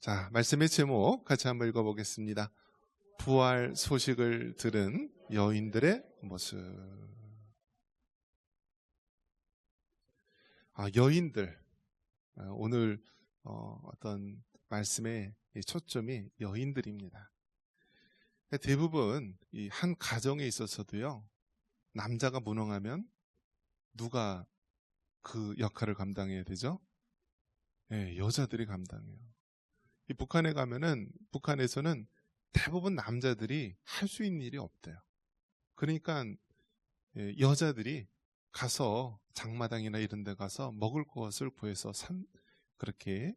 자, 말씀의 제목 같이 한번 읽어보겠습니다. 부활 소식을 들은 여인들의 모습. 여인들. 오늘 어떤 말씀의 초점이 여인들입니다. 대부분 이 한 가정에 있어서도요, 남자가 무능하면 누가 그 역할을 감당해야 되죠? 네, 여자들이 감당해요. 이 북한에 가면은 북한에서는 대부분 남자들이 할 수 있는 일이 없대요. 그러니까 여자들이 가서 장마당이나 이런 데 가서 먹을 것을 구해서 그렇게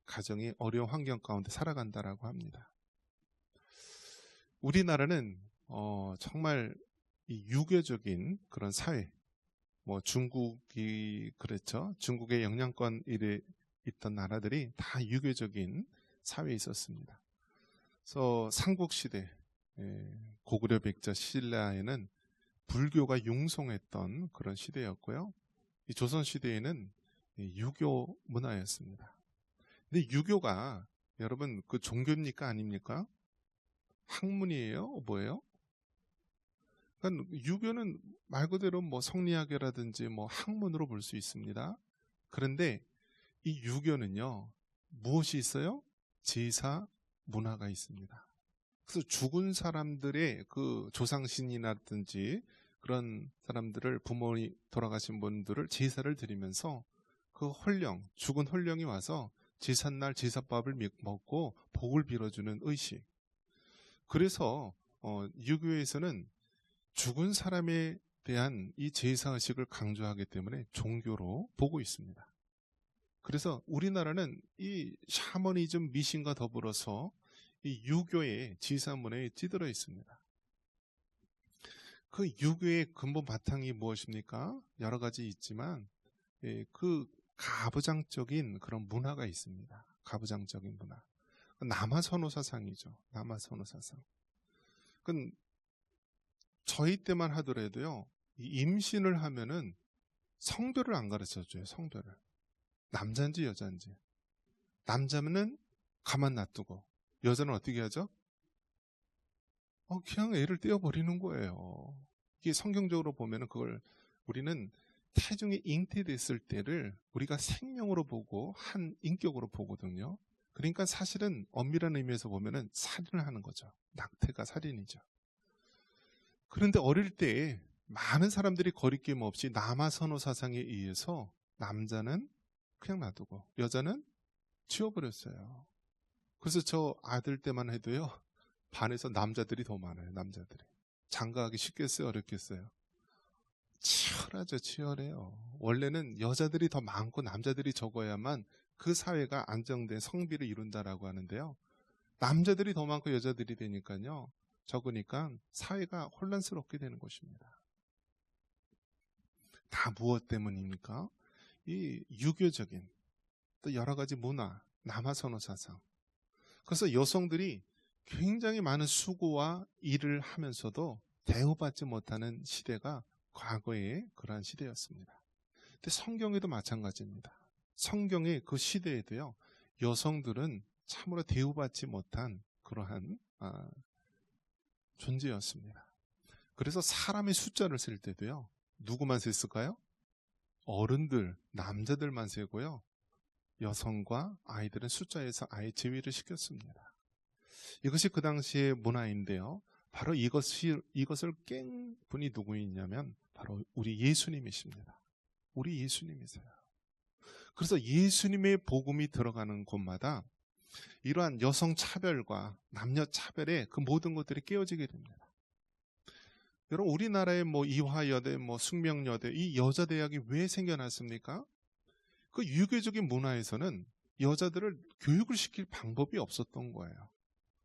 가정이 어려운 환경 가운데 살아간다라고 합니다. 우리나라는 정말 이 유교적인 그런 사회, 뭐 중국이 그랬죠. 중국의 영향권 일에 있던 나라들이 다 유교적인 사회에 있었습니다. 그래서 삼국시대, 고구려 백제 신라에는 불교가 융성했던 그런 시대였고요. 이 조선시대에는 유교 문화였습니다. 근데 유교가 여러분 그 종교입니까 아닙니까? 학문이에요? 뭐예요? 그러니까 유교는 말 그대로 뭐 성리학이라든지 뭐 학문으로 볼 수 있습니다. 그런데 이 유교는요, 무엇이 있어요? 제사 문화가 있습니다. 그래서 죽은 사람들의 그 조상신이라든지 그런 사람들을, 부모님 돌아가신 분들을 제사를 드리면서 그 홀령, 죽은 홀령이 와서 제삿날 제사밥을 먹고 복을 빌어주는 의식. 그래서 유교에서는 죽은 사람에 대한 이 제사의식을 강조하기 때문에 종교로 보고 있습니다. 그래서 우리나라는 이 샤머니즘 미신과 더불어서 이 유교의 제사문화에 찌들어 있습니다. 그 유교의 근본 바탕이 무엇입니까? 여러 가지 있지만 그 가부장적인 그런 문화가 있습니다. 가부장적인 문화. 남아선호사상이죠. 남아선호사상. 그건 저희 때만 하더라도요, 임신을 하면은 성별을 안 가르쳐줘요. 성별을. 남자인지 여자인지. 남자면은 가만 놔두고, 여자는 어떻게 하죠? 그냥 애를 떼어버리는 거예요. 이게 성경적으로 보면은 그걸 우리는 태중이 잉태됐을 때를 우리가 생명으로 보고 한 인격으로 보거든요. 그러니까 사실은 엄밀한 의미에서 보면은 살인을 하는 거죠. 낙태가 살인이죠. 그런데 어릴 때 많은 사람들이 거리낌 없이 남아선호 사상에 의해서 남자는 그냥 놔두고 여자는 지워버렸어요. 그래서 저 아들 때만 해도요, 반에서 남자들이 더 많아요. 남자들이. 장가하기 쉽겠어요? 어렵겠어요? 치열하죠. 치열해요. 원래는 여자들이 더 많고 남자들이 적어야만 그 사회가 안정된 성비를 이룬다라고 하는데요. 남자들이 더 많고 여자들이 되니까요, 적으니까 사회가 혼란스럽게 되는 것입니다. 다 무엇 때문입니까? 이 유교적인 또 여러 가지 문화, 남아선호 사상. 그래서 여성들이 굉장히 많은 수고와 일을 하면서도 대우받지 못하는 시대가 과거의 그러한 시대였습니다. 근데 성경에도 마찬가지입니다. 성경의 그 시대에도요, 여성들은 참으로 대우받지 못한 그러한 존재였습니다. 그래서 사람의 숫자를 셀 때도요, 누구만 셌을까요? 어른들, 남자들만 세고요, 여성과 아이들은 숫자에서 아예 제외를 시켰습니다. 이것이 그 당시의 문화인데요, 바로 이것을 깬 분이 누구이냐면 바로 우리 예수님이십니다. 우리 예수님이세요. 그래서 예수님의 복음이 들어가는 곳마다 이러한 여성 차별과 남녀 차별의 그 모든 것들이 깨어지게 됩니다. 여러분, 우리나라의 뭐 이화여대, 뭐 숙명여대, 이 여자대학이 왜 생겨났습니까? 그 유교적인 문화에서는 여자들을 교육을 시킬 방법이 없었던 거예요.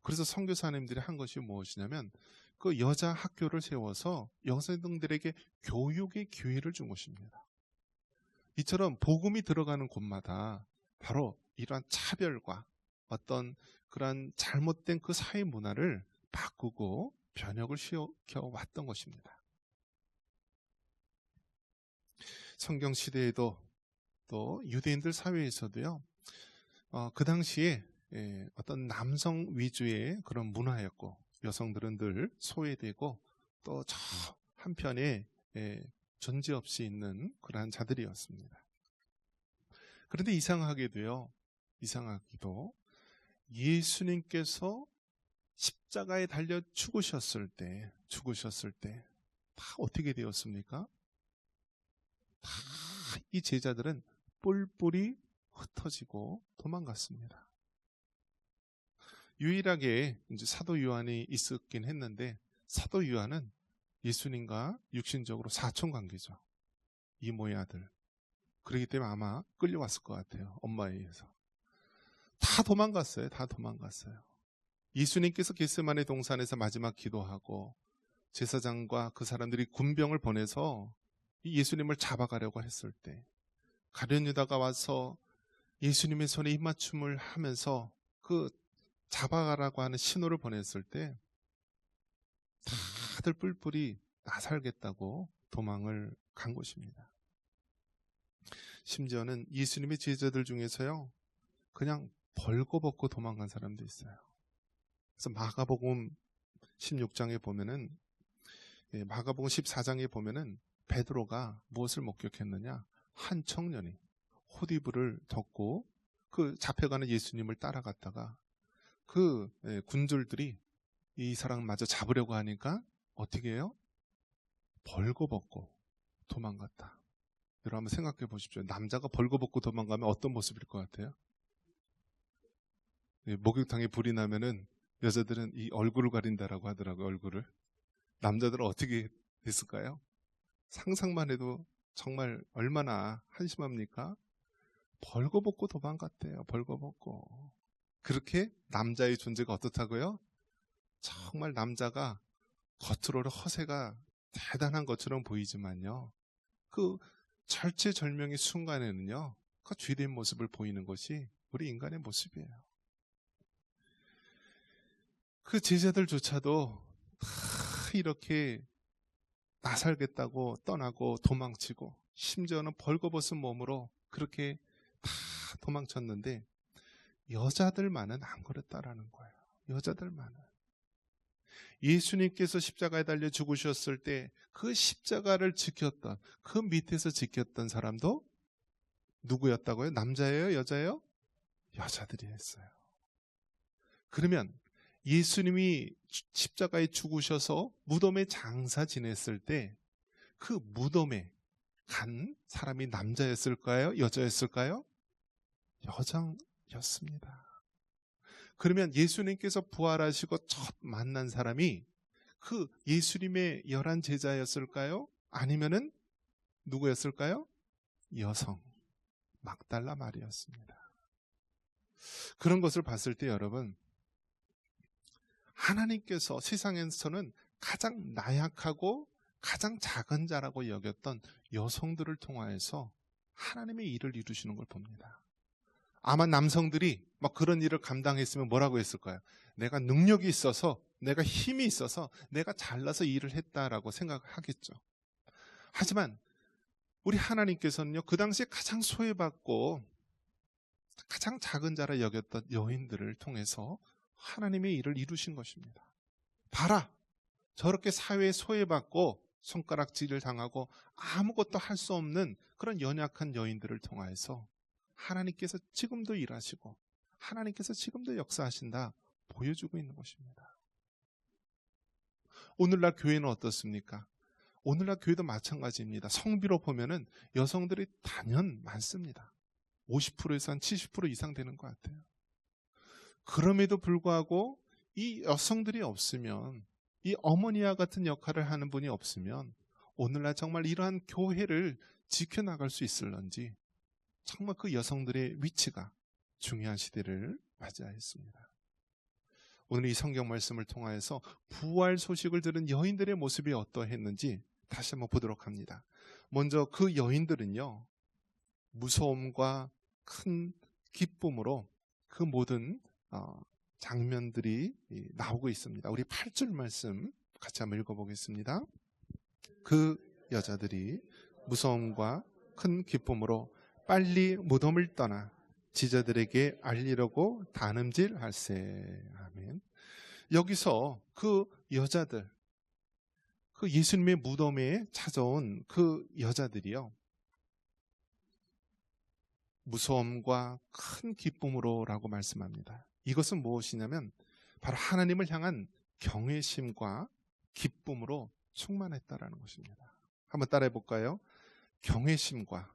그래서 선교사님들이 한 것이 무엇이냐면 그 여자 학교를 세워서 여성들에게 교육의 기회를 준 것입니다. 이처럼 복음이 들어가는 곳마다 바로 이러한 차별과 어떤 그러한 잘못된 그 사회 문화를 바꾸고 변혁을 시켜왔던 것입니다. 성경 시대에도 또 유대인들 사회에서도요, 그 당시에 어떤 남성 위주의 그런 문화였고 여성들은 늘 소외되고 또 저 한편에 존재 없이 있는 그러한 자들이었습니다. 그런데 이상하게도 예수님께서 십자가에 달려 죽으셨을 때 다 어떻게 되었습니까? 다 이 제자들은 뿔뿔이 흩어지고 도망갔습니다. 유일하게 이제 사도 요한이 있었긴 했는데 사도 요한은 예수님과 육신적으로 사촌 관계죠. 이모의 아들. 그렇기 때문에 아마 끌려왔을 것 같아요. 엄마에 의해서. 다 도망갔어요. 예수님께서 겟세마네 동산에서 마지막 기도하고 제사장과 그 사람들이 군병을 보내서 예수님을 잡아가려고 했을 때 가룟 유다가 와서 예수님의 손에 입맞춤을 하면서 그 잡아가라고 하는 신호를 보냈을 때 다들 뿔뿔이 나 살겠다고 도망을 간 것입니다. 심지어는 예수님의 제자들 중에서요 그냥 벌거벗고 도망간 사람도 있어요. 그래서 마가복음 16장에 보면은 마가복음 14장에 보면은 베드로가 무엇을 목격했느냐? 한 청년이 호디브를 덮고 그 잡혀가는 예수님을 따라갔다가 그 군졸들이 이 사람마저 잡으려고 하니까 어떻게 해요? 벌거벗고 도망갔다. 여러분 한번 생각해 보십시오. 남자가 벌거벗고 도망가면 어떤 모습일 것 같아요? 목욕탕에 불이 나면은 여자들은 이 얼굴을 가린다라고 하더라고요. 얼굴을. 남자들은 어떻게 됐을까요? 상상만 해도 정말 얼마나 한심합니까? 벌거벗고 도망갔대요. 벌거벗고. 그렇게 남자의 존재가 어떻다고요? 정말 남자가 겉으로는 허세가 대단한 것처럼 보이지만요. 그 절체절명의 순간에는요. 그 죄된 모습을 보이는 것이 우리 인간의 모습이에요. 그 제자들조차도 다 이렇게 나 살겠다고 떠나고 도망치고 심지어는 벌거벗은 몸으로 그렇게 다 도망쳤는데 여자들만은 안 그랬다라는 거예요. 여자들만은. 예수님께서 십자가에 달려 죽으셨을 때 그 십자가를 지켰던 그 밑에서 지켰던 사람도 누구였다고요? 남자예요? 여자예요? 여자들이 했어요. 그러면 예수님이 십자가에 죽으셔서 무덤에 장사 지냈을 때 그 무덤에 간 사람이 남자였을까요? 여자였을까요? 여자였습니다. 그러면 예수님께서 부활하시고 첫 만난 사람이 그 예수님의 11 제자였을까요? 아니면은 누구였을까요? 여성 막달라 마리아였습니다. 그런 것을 봤을 때 여러분 하나님께서 세상에서는 가장 나약하고 가장 작은 자라고 여겼던 여성들을 통하여서 하나님의 일을 이루시는 걸 봅니다. 아마 남성들이 막 그런 일을 감당했으면 뭐라고 했을까요? 내가 능력이 있어서, 내가 힘이 있어서, 내가 잘나서 일을 했다라고 생각하겠죠. 하지만 우리 하나님께서는요, 그 당시에 가장 소외받고 가장 작은 자라 여겼던 여인들을 통해서 하나님의 일을 이루신 것입니다. 봐라! 저렇게 사회에 소외받고 손가락질을 당하고 아무것도 할 수 없는 그런 연약한 여인들을 통하여서 하나님께서 지금도 일하시고 하나님께서 지금도 역사하신다 보여주고 있는 것입니다. 오늘날 교회는 어떻습니까? 오늘날 교회도 마찬가지입니다. 성비로 보면은 여성들이 단연 많습니다. 50%에서 한 70% 이상 되는 것 같아요. 그럼에도 불구하고 이 여성들이 없으면, 이 어머니와 같은 역할을 하는 분이 없으면 오늘날 정말 이러한 교회를 지켜나갈 수 있을런지 정말 그 여성들의 위치가 중요한 시대를 맞이하였습니다. 오늘 이 성경 말씀을 통하여서 부활 소식을 들은 여인들의 모습이 어떠했는지 다시 한번 보도록 합니다. 먼저 그 여인들은요, 무서움과 큰 기쁨으로 그 모든 장면들이 나오고 있습니다. 우리 8절 말씀 같이 한번 읽어보겠습니다. 그 여자들이 무서움과 큰 기쁨으로 빨리 무덤을 떠나 지자들에게 알리려고 다름질할세. 아멘. 여기서 그 여자들, 그 예수님의 무덤에 찾아온 그 여자들이요, 무서움과 큰 기쁨으로라고 말씀합니다. 이것은 무엇이냐면 바로 하나님을 향한 경외심과 기쁨으로 충만했다라는 것입니다. 한번 따라해 볼까요? 경외심과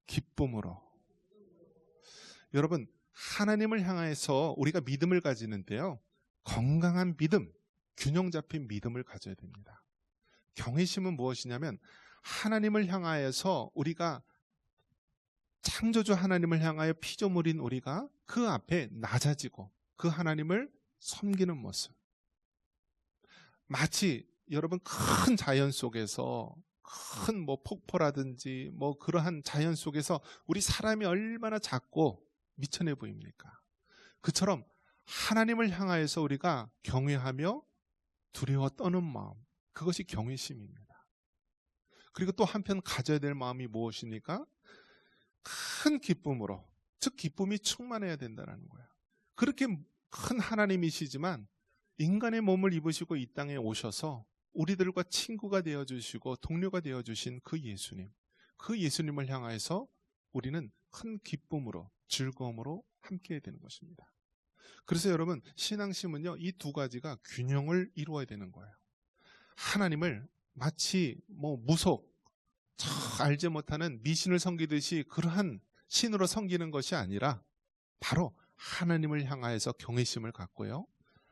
기쁨으로. 여러분, 하나님을 향해서 우리가 믿음을 가지는데요, 건강한 믿음, 균형 잡힌 믿음을 가져야 됩니다. 경외심은 무엇이냐면 하나님을 향하여서 우리가, 창조주 하나님을 향하여 피조물인 우리가 그 앞에 낮아지고 그 하나님을 섬기는 모습. 마치 여러분 큰 자연 속에서, 큰 뭐 폭포라든지 뭐 그러한 자연 속에서 우리 사람이 얼마나 작고 미천해 보입니까? 그처럼 하나님을 향하여서 우리가 경외하며 두려워 떠는 마음, 그것이 경외심입니다. 그리고 또 한편 가져야 될 마음이 무엇입니까? 큰 기쁨으로, 즉 기쁨이 충만해야 된다는 거예요. 그렇게 큰 하나님이시지만 인간의 몸을 입으시고 이 땅에 오셔서 우리들과 친구가 되어주시고 동료가 되어주신 그 예수님, 그 예수님을 향해서 우리는 큰 기쁨으로, 즐거움으로 함께해야 되는 것입니다. 그래서 여러분, 신앙심은요, 이 두 가지가 균형을 이루어야 되는 거예요. 하나님을 마치 뭐 무속, 알지 못하는 미신을 섬기듯이 그러한 신으로 섬기는 것이 아니라 바로 하나님을 향하여서 경외심을 갖고요,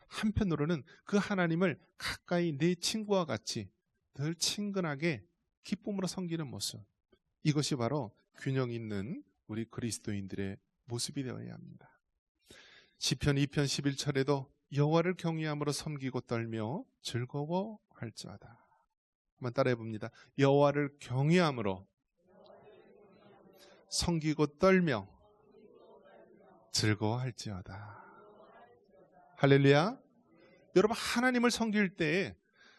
한편으로는 그 하나님을 가까이 내 친구와 같이 늘 친근하게 기쁨으로 섬기는 모습, 이것이 바로 균형 있는 우리 그리스도인들의 모습이 되어야 합니다. 시편 2편 11절에도 여호와를 경외함으로 섬기고 떨며 즐거워할지어다. 한번 따라해 봅니다. 여호와를 경외함으로 섬기고 떨며 즐거워할지어다. 할렐루야. 여러분, 하나님을 섬길 때에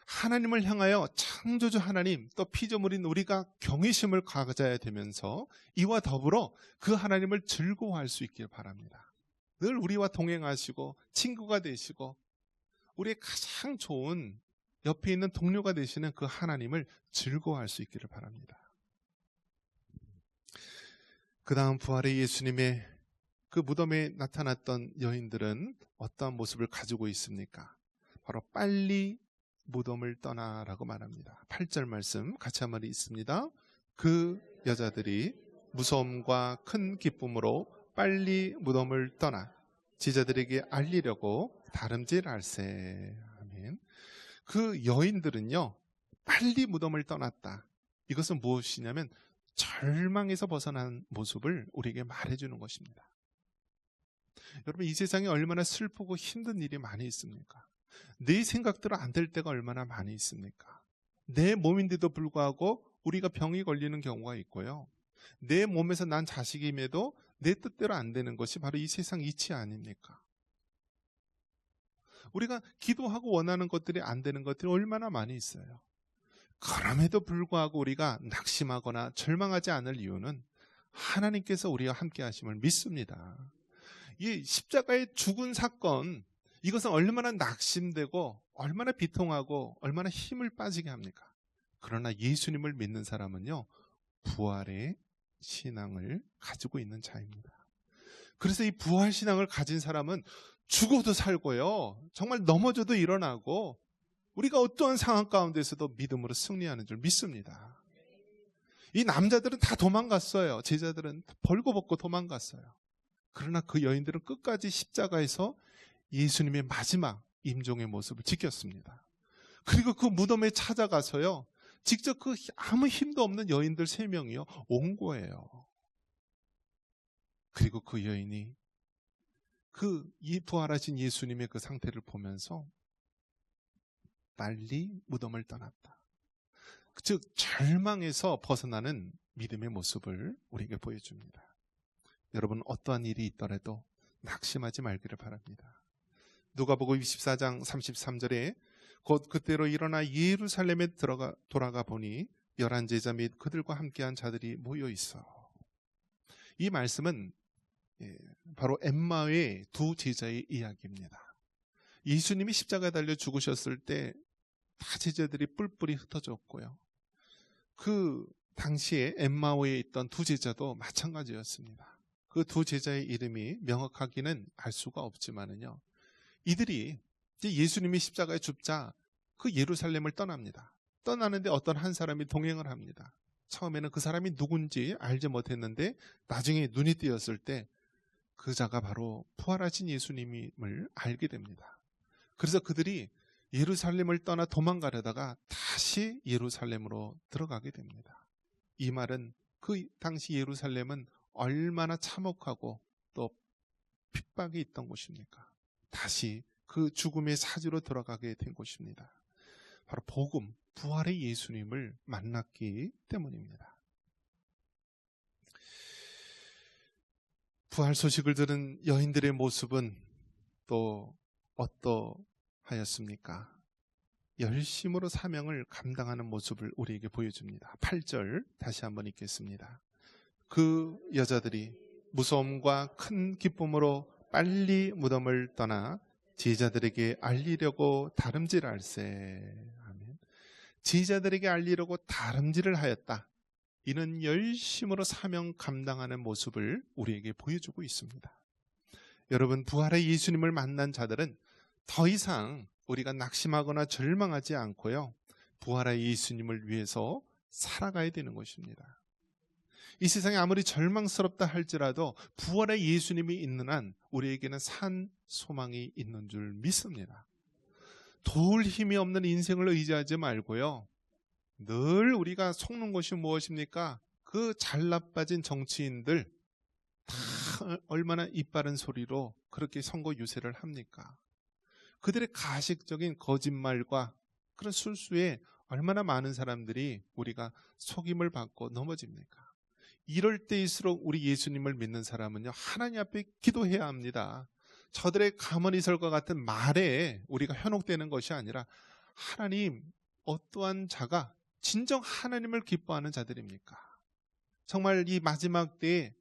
하나님을 향하여 창조주 하나님, 또 피조물인 우리가 경외심을 가져야 되면서 이와 더불어 그 하나님을 즐거워할 수 있길 바랍니다. 늘 우리와 동행하시고 친구가 되시고 우리의 가장 좋은 옆에 있는 동료가 되시는 그 하나님을 즐거워할 수 있기를 바랍니다. 그 다음 부활의 예수님의 그 무덤에 나타났던 여인들은 어떠한 모습을 가지고 있습니까? 바로 빨리 무덤을 떠나라고 말합니다. 8절 말씀 같이 한번 읽습니다. 그 여자들이 무서움과 큰 기쁨으로 빨리 무덤을 떠나 지자들에게 알리려고 다름질할세. 아멘. 그 여인들은요, 빨리 무덤을 떠났다. 이것은 무엇이냐면 절망에서 벗어난 모습을 우리에게 말해주는 것입니다. 여러분, 이 세상에 얼마나 슬프고 힘든 일이 많이 있습니까? 내 생각대로 안 될 때가 얼마나 많이 있습니까? 내 몸인데도 불구하고 우리가 병이 걸리는 경우가 있고요, 내 몸에서 난 자식임에도 내 뜻대로 안 되는 것이 바로 이 세상 이치 아닙니까? 우리가 기도하고 원하는 것들이 안 되는 것들이 얼마나 많이 있어요. 그럼에도 불구하고 우리가 낙심하거나 절망하지 않을 이유는 하나님께서 우리와 함께 하심을 믿습니다. 이 십자가의 죽은 사건, 이것은 얼마나 낙심되고 얼마나 비통하고 얼마나 힘을 빠지게 합니까? 그러나 예수님을 믿는 사람은요, 부활의 신앙을 가지고 있는 자입니다. 그래서 이 부활 신앙을 가진 사람은 죽어도 살고요, 정말 넘어져도 일어나고 우리가 어떠한 상황 가운데서도 믿음으로 승리하는 줄 믿습니다. 이 남자들은 다 도망갔어요. 제자들은 벌거벗고 도망갔어요. 그러나 그 여인들은 끝까지 십자가에서 예수님의 마지막 임종의 모습을 지켰습니다. 그리고 그 무덤에 찾아가서요, 직접 그 아무 힘도 없는 여인들 3명이요 온 거예요. 그리고 그 여인이 이 부활하신 예수님의 그 상태를 보면서 빨리 무덤을 떠났다. 즉 절망에서 벗어나는 믿음의 모습을 우리에게 보여줍니다. 여러분, 어떠한 일이 있더라도 낙심하지 말기를 바랍니다. 누가복음 24장 33절에 곧 그때로 일어나 예루살렘에 돌아가 보니 11 제자 및 그들과 함께한 자들이 모여 있어. 이 말씀은 바로 엠마오의 두 제자의 이야기입니다. 예수님이 십자가에 달려 죽으셨을 때 다 제자들이 뿔뿔이 흩어졌고요. 그 당시에 엠마오에 있던 두 제자도 마찬가지였습니다. 그 두 제자의 이름이 명확하기는 알 수가 없지만은요, 이들이 이제 예수님이 십자가에 죽자 그 예루살렘을 떠납니다. 떠나는데 어떤 한 사람이 동행을 합니다. 처음에는 그 사람이 누군지 알지 못했는데 나중에 눈이 띄었을 때 그 자가 바로 부활하신 예수님임을 알게 됩니다. 그래서 그들이 예루살렘을 떠나 도망가려다가 다시 예루살렘으로 들어가게 됩니다. 이 말은 그 당시 예루살렘은 얼마나 참혹하고 또 핍박이 있던 곳입니까? 다시 그 죽음의 사지로 들어가게 된 곳입니다. 바로 복음, 부활의 예수님을 만났기 때문입니다. 부활 소식을 들은 여인들의 모습은 또 어떠하였습니까? 열심으로 사명을 감당하는 모습을 우리에게 보여줍니다. 8절 다시 한번 읽겠습니다. 그 여자들이 무서움과 큰 기쁨으로 빨리 무덤을 떠나 제자들에게 알리려고 다름질할세. 아멘. 제자들에게 알리려고 다름질을 하였다. 이는 열심으로 사명 감당하는 모습을 우리에게 보여주고 있습니다. 여러분, 부활의 예수님을 만난 자들은 더 이상 우리가 낙심하거나 절망하지 않고요, 부활의 예수님을 위해서 살아가야 되는 것입니다. 이 세상이 아무리 절망스럽다 할지라도 부활의 예수님이 있는 한 우리에게는 산 소망이 있는 줄 믿습니다. 도울 힘이 없는 인생을 의지하지 말고요, 늘 우리가 속는 것이 무엇입니까? 그 잘나빠진 정치인들 다 얼마나 이빠른 소리로 그렇게 선거 유세를 합니까? 그들의 가식적인 거짓말과 그런 술수에 얼마나 많은 사람들이 우리가 속임을 받고 넘어집니까? 이럴 때일수록 우리 예수님을 믿는 사람은요, 하나님 앞에 기도해야 합니다. 저들의 가머니설과 같은 말에 우리가 현혹되는 것이 아니라, 하나님, 어떠한 자가 진정 하나님을 기뻐하는 자들입니까? 정말 이 마지막 때에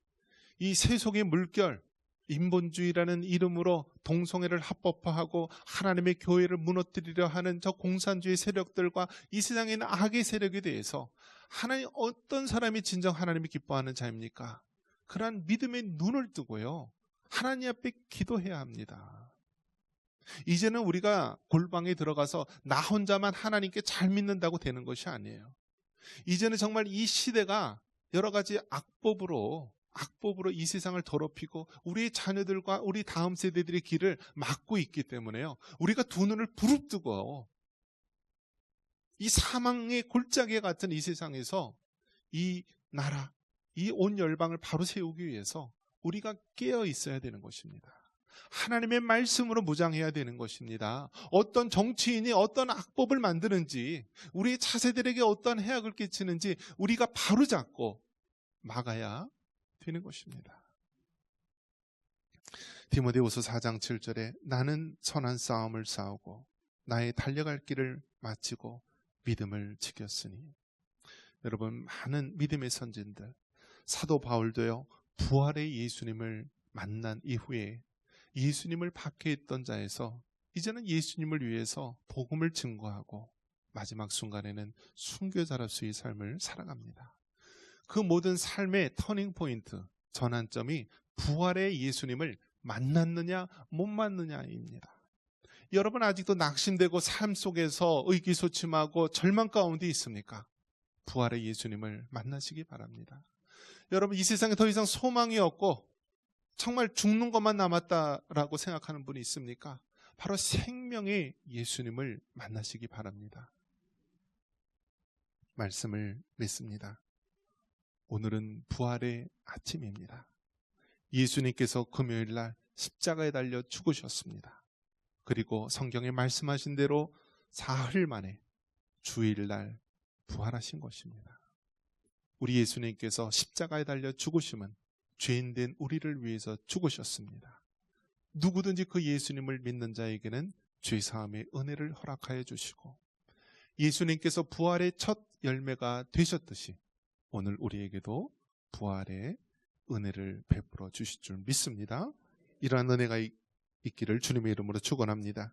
이 세속의 물결, 인본주의라는 이름으로 동성애를 합법화하고 하나님의 교회를 무너뜨리려 하는 저 공산주의 세력들과 이 세상에 있는 악의 세력에 대해서 하나님, 어떤 사람이 진정 하나님이 기뻐하는 자입니까? 그러한 믿음의 눈을 뜨고요, 하나님 앞에 기도해야 합니다. 이제는 우리가 골방에 들어가서 나 혼자만 하나님께 잘 믿는다고 되는 것이 아니에요. 이제는 정말 이 시대가 여러 가지 악법으로 이 세상을 더럽히고 우리의 자녀들과 우리 다음 세대들의 길을 막고 있기 때문에요, 우리가 두 눈을 부릅뜨고 이 사망의 골짜기 같은 이 세상에서 이 나라, 이 온 열방을 바로 세우기 위해서 우리가 깨어 있어야 되는 것입니다. 하나님의 말씀으로 무장해야 되는 것입니다. 어떤 정치인이 어떤 악법을 만드는지, 우리 차세들에게 어떤 해악을 끼치는지 우리가 바로잡고 막아야 되는 것입니다. 디모데후서 4장 7절에 나는 선한 싸움을 싸우고 나의 달려갈 길을 마치고 믿음을 지켰으니. 여러분, 많은 믿음의 선진들, 사도 바울도요, 부활의 예수님을 만난 이후에 예수님을 박해했던 자에서 이제는 예수님을 위해서 복음을 증거하고 마지막 순간에는 순교자로서의 삶을 살아갑니다. 그 모든 삶의 터닝포인트, 전환점이 부활의 예수님을 만났느냐 못 만났느냐입니다. 여러분, 아직도 낙심되고 삶 속에서 의기소침하고 절망 가운데 있습니까? 부활의 예수님을 만나시기 바랍니다. 여러분, 이 세상에 더 이상 소망이 없고 정말 죽는 것만 남았다라고 생각하는 분이 있습니까? 바로 생명의 예수님을 만나시기 바랍니다. 말씀을 믿습니다. 오늘은 부활의 아침입니다. 예수님께서 금요일날 십자가에 달려 죽으셨습니다. 그리고 성경에 말씀하신 대로 사흘 만에 주일날 부활하신 것입니다. 우리 예수님께서 십자가에 달려 죽으심은 죄인된 우리를 위해서 죽으셨습니다. 누구든지 그 예수님을 믿는 자에게는 죄사함의 은혜를 허락하여 주시고, 예수님께서 부활의 첫 열매가 되셨듯이 오늘 우리에게도 부활의 은혜를 베풀어 주실 줄 믿습니다. 이러한 은혜가 있기를 주님의 이름으로 축원합니다.